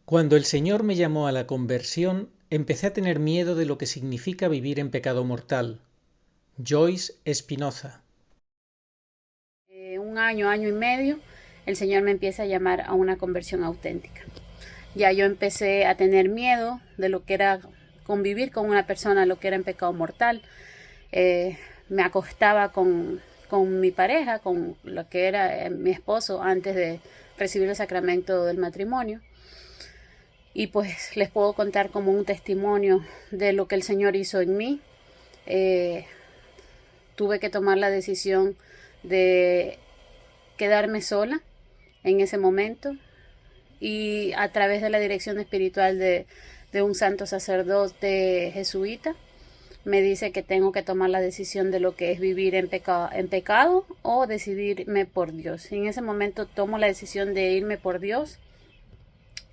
Cuando el Señor me llamó a la conversión, empecé a tener miedo de lo que significa vivir en pecado mortal. Joyce Espinoza. Un año, año y medio, el Señor me empieza a llamar a una conversión auténtica. Ya yo empecé a tener miedo de lo que era convivir con una persona, lo que era en pecado mortal. Me acostaba con mi pareja, con lo que era mi esposo antes de recibir el sacramento del matrimonio. Y pues les puedo contar como un testimonio de lo que el Señor hizo en mí. Tuve que tomar la decisión de quedarme sola en ese momento, y a través de la dirección espiritual de un santo sacerdote jesuita me dice que tengo que tomar la decisión de lo que es vivir en pecado o decidirme por Dios. Y en ese momento tomo la decisión de irme por Dios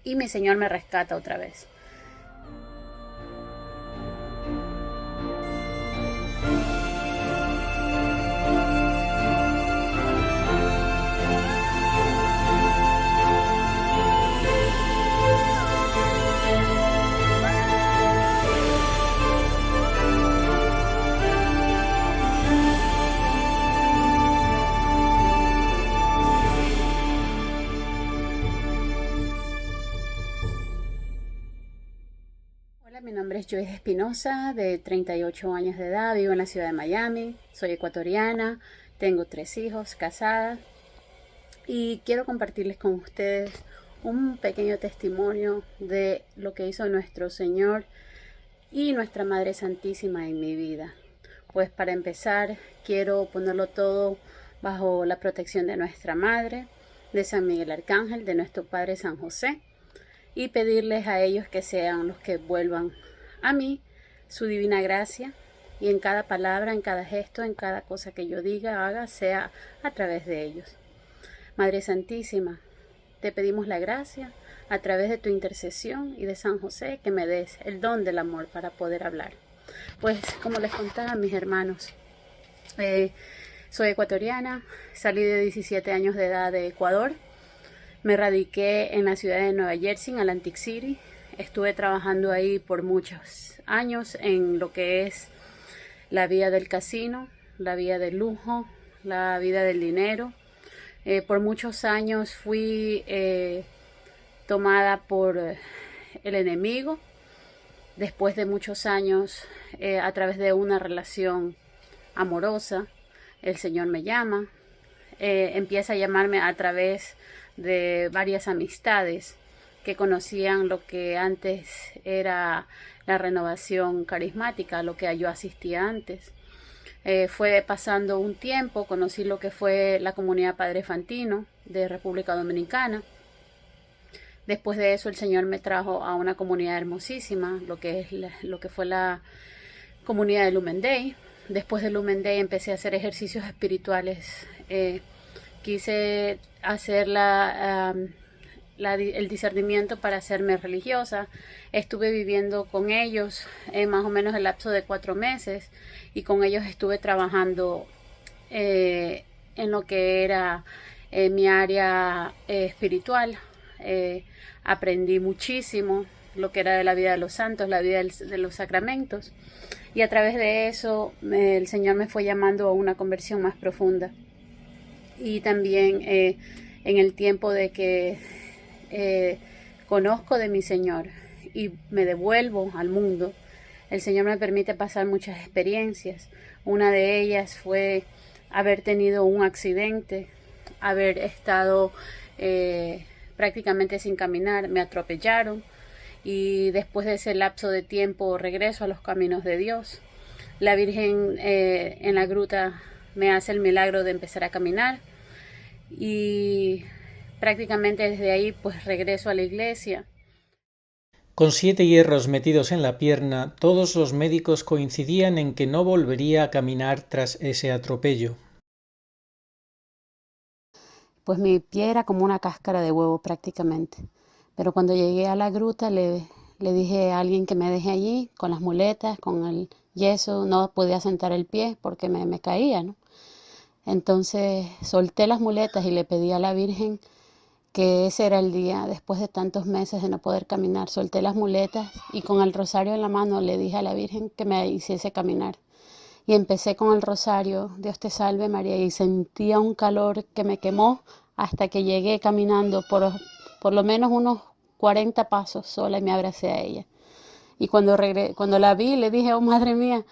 y mi Señor me rescata otra vez. Hola, mi nombre es Joyce Espinoza, de 38 años de edad, vivo en la ciudad de Miami, soy ecuatoriana, tengo 3 hijos, casada, y quiero compartirles con ustedes un pequeño testimonio de lo que hizo nuestro Señor y nuestra Madre Santísima en mi vida. Pues para empezar, quiero ponerlo todo bajo la protección de nuestra Madre, de San Miguel Arcángel, de nuestro Padre San José, y pedirles a ellos que sean los que vuelvan a mí su divina gracia, y en cada palabra, en cada gesto, en cada cosa que yo diga, haga, sea a través de ellos. Madre Santísima, te pedimos la gracia a través de tu intercesión y de San José, que me des el don del amor para poder hablar. Pues como les contaba a mis hermanos, soy ecuatoriana, salí de 17 años de edad de Ecuador, me radiqué en la ciudad de Nueva Jersey, en Atlantic City. Estuve trabajando ahí por muchos años en lo que es la vida del casino, la vida del lujo, la vida del dinero. Por muchos años fui tomada por el enemigo. Después de muchos años, a través de una relación amorosa, el Señor me llama. Empieza a llamarme a través de varias amistades que conocían lo que antes era la renovación carismática, lo que yo asistía antes. Fue pasando un tiempo, conocí lo que fue la comunidad Padre Fantino de República Dominicana. Después de eso el Señor me trajo a una comunidad hermosísima, lo que fue la comunidad de Lumen Day. Después de Lumen Day empecé a hacer ejercicios espirituales. Quise hacer el discernimiento para hacerme religiosa. Estuve viviendo con ellos más o menos el lapso de 4 meses, y con ellos estuve trabajando en lo que era mi área espiritual. Aprendí muchísimo lo que era de la vida de los santos, la vida de los sacramentos, y a través de eso el Señor me fue llamando a una conversión más profunda. Y también en el tiempo de que conozco de mi Señor y me devuelvo al mundo, el Señor me permite pasar muchas experiencias. Una de ellas fue haber tenido un accidente, haber estado prácticamente sin caminar, me atropellaron, y después de ese lapso de tiempo regreso a los caminos de Dios. La Virgen en la gruta me hace el milagro de empezar a caminar, y prácticamente desde ahí pues regreso a la iglesia. Con 7 hierros metidos en la pierna, todos los médicos coincidían en que no volvería a caminar tras ese atropello. Pues mi pie era como una cáscara de huevo prácticamente. Pero cuando llegué a la gruta le dije a alguien que me deje allí con las muletas, con el yeso. No podía sentar el pie porque me caía, ¿no? Entonces solté las muletas y le pedí a la Virgen que ese era el día, después de tantos meses de no poder caminar. Solté las muletas y con el rosario en la mano le dije a la Virgen que me hiciese caminar. Y empecé con el rosario, Dios te salve María, y sentía un calor que me quemó hasta que llegué caminando por lo menos unos 40 pasos sola y me abracé a ella. Y cuando la vi le dije, oh madre mía,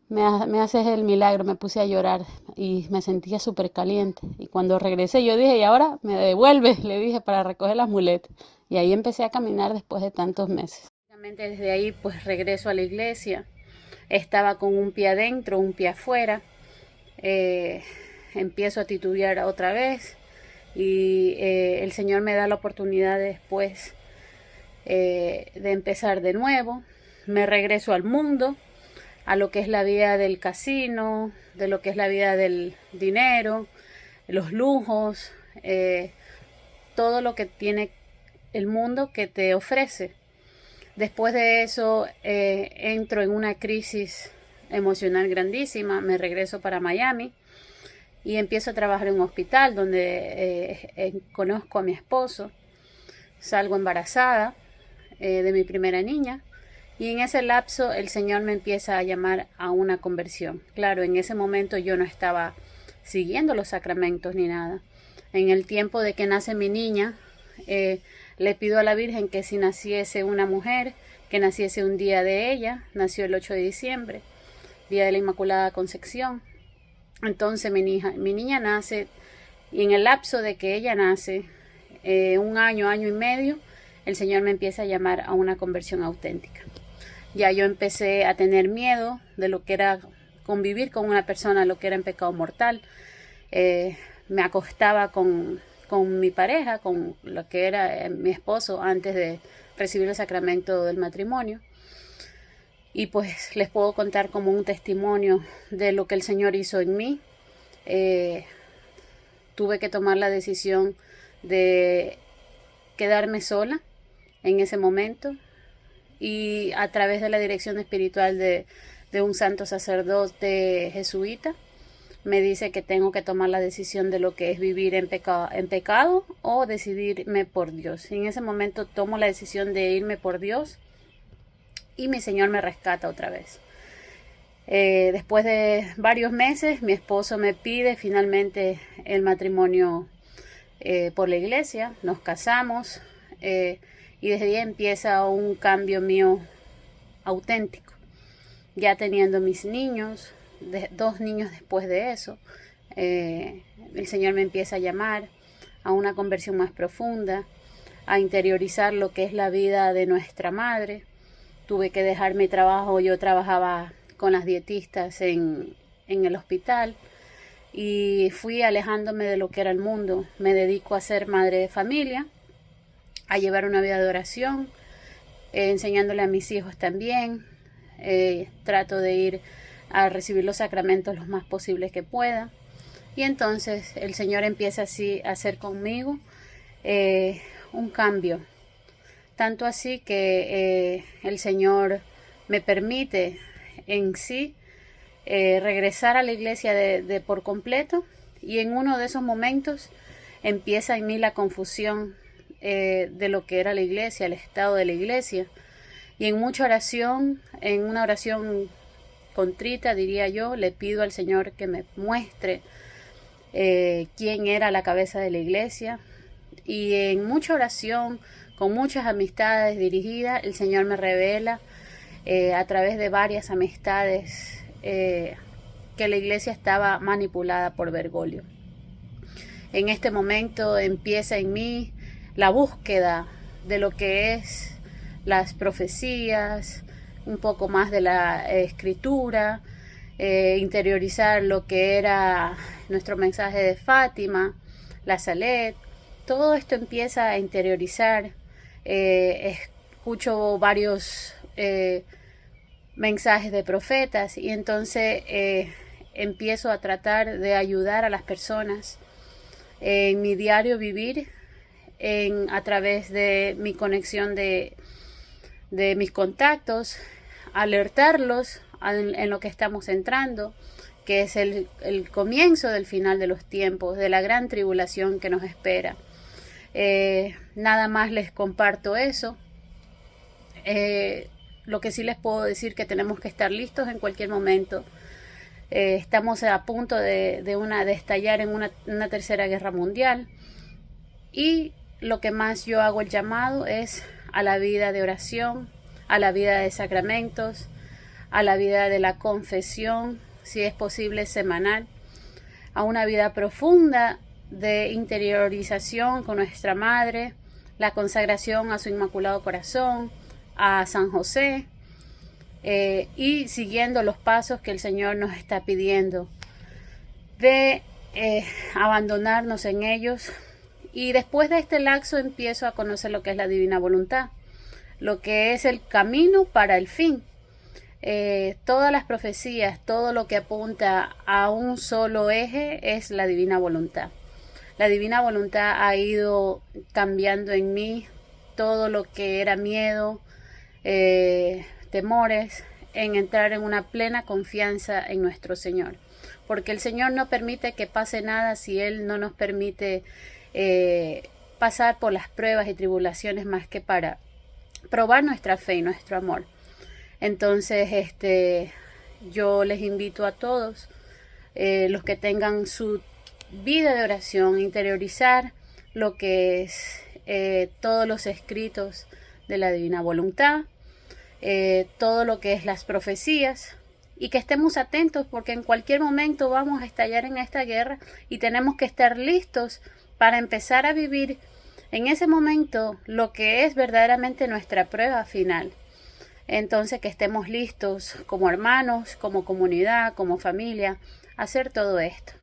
me haces el milagro, me puse a llorar y me sentía súper caliente. Y cuando regresé yo dije, y ahora me devuelves, le dije, para recoger las muletas. Y ahí empecé a caminar después de tantos meses. Desde ahí pues regreso a la iglesia. Estaba con un pie adentro, un pie afuera. Empiezo a titubear otra vez y el Señor me da la oportunidad después de empezar de nuevo. Me regreso al mundo, a lo que es la vida del casino, de lo que es la vida del dinero, los lujos, todo lo que tiene el mundo que te ofrece. Después de eso entro en una crisis emocional grandísima, me regreso para Miami y empiezo a trabajar en un hospital donde conozco a mi esposo, salgo embarazada de mi primera niña. Y en ese lapso el Señor me empieza a llamar a una conversión. Claro, en ese momento yo no estaba siguiendo los sacramentos ni nada. En el tiempo de que nace mi niña, le pido a la Virgen que si naciese una mujer, que naciese un día de ella. Nació el 8 de diciembre, día de la Inmaculada Concepción. Entonces mi niña nace y en el lapso de que ella nace, un año y medio, el Señor me empieza a llamar a una conversión auténtica. Ya yo empecé a tener miedo de lo que era convivir con una persona, lo que era en pecado mortal. Me acostaba con mi pareja, con lo que era mi esposo antes de recibir el sacramento del matrimonio. Y pues les puedo contar como un testimonio de lo que el Señor hizo en mí. Tuve que tomar la decisión de quedarme sola en ese momento. Y a través de la dirección espiritual de un santo sacerdote jesuita, me dice que tengo que tomar la decisión de lo que es vivir en pecado o decidirme por Dios. Y en ese momento tomo la decisión de irme por Dios y mi Señor me rescata otra vez. Después de varios meses, mi esposo me pide finalmente el matrimonio por la iglesia, nos casamos. Y desde ahí empieza un cambio mío auténtico. Ya teniendo mis niños, 2 niños después de eso, el Señor me empieza a llamar a una conversión más profunda, a interiorizar lo que es la vida de nuestra madre. Tuve que dejar mi trabajo, yo trabajaba con las dietistas en el hospital y fui alejándome de lo que era el mundo. Me dedico a ser madre de familia, a llevar una vida de oración, enseñándole a mis hijos también. Trato de ir a recibir los sacramentos lo más posible que pueda. Y entonces el Señor empieza así a hacer conmigo un cambio. Tanto así que el Señor me permite en sí regresar a la iglesia de por completo. Y en uno de esos momentos empieza en mí la confusión de lo que era la iglesia, el estado de la iglesia, y en mucha oración, en una oración contrita diría yo, le pido al Señor que me muestre quién era la cabeza de la iglesia, y en mucha oración, con muchas amistades dirigidas, el Señor me revela a través de varias amistades que la iglesia estaba manipulada por Bergoglio. En este momento empieza en mí la búsqueda de lo que es las profecías, un poco más de la escritura, interiorizar lo que era nuestro mensaje de Fátima, la Salet. Todo esto empieza a interiorizar. Escucho varios mensajes de profetas y entonces empiezo a tratar de ayudar a las personas en mi diario vivir, a través de mi conexión de mis contactos, alertarlos en lo que estamos entrando, que es el comienzo del final de los tiempos, de la gran tribulación que nos espera. Nada más les comparto eso. Lo que sí les puedo decir que tenemos que estar listos en cualquier momento. Estamos a punto de estallar en una tercera guerra mundial, y lo que más yo hago el llamado es a la vida de oración, a la vida de sacramentos, a la vida de la confesión, si es posible semanal, a una vida profunda de interiorización con nuestra Madre, la consagración a su Inmaculado Corazón, a San José, y siguiendo los pasos que el Señor nos está pidiendo de abandonarnos en ellos. Y después de este lapso empiezo a conocer lo que es la divina voluntad, lo que es el camino para el fin. Todas las profecías, todo lo que apunta a un solo eje es la divina voluntad. La divina voluntad ha ido cambiando en mí todo lo que era miedo, temores, en entrar en una plena confianza en nuestro Señor. Porque el Señor no permite que pase nada si Él no nos permite pasar por las pruebas y tribulaciones, más que para probar nuestra fe y nuestro amor. Entonces, yo les invito a todos, los que tengan su vida de oración, interiorizar lo que es todos los escritos de la divina voluntad, todo lo que es las profecías, y que estemos atentos, porque en cualquier momento vamos a estallar en esta guerra y tenemos que estar listos para empezar a vivir en ese momento lo que es verdaderamente nuestra prueba final. Entonces, que estemos listos como hermanos, como comunidad, como familia, a hacer todo esto.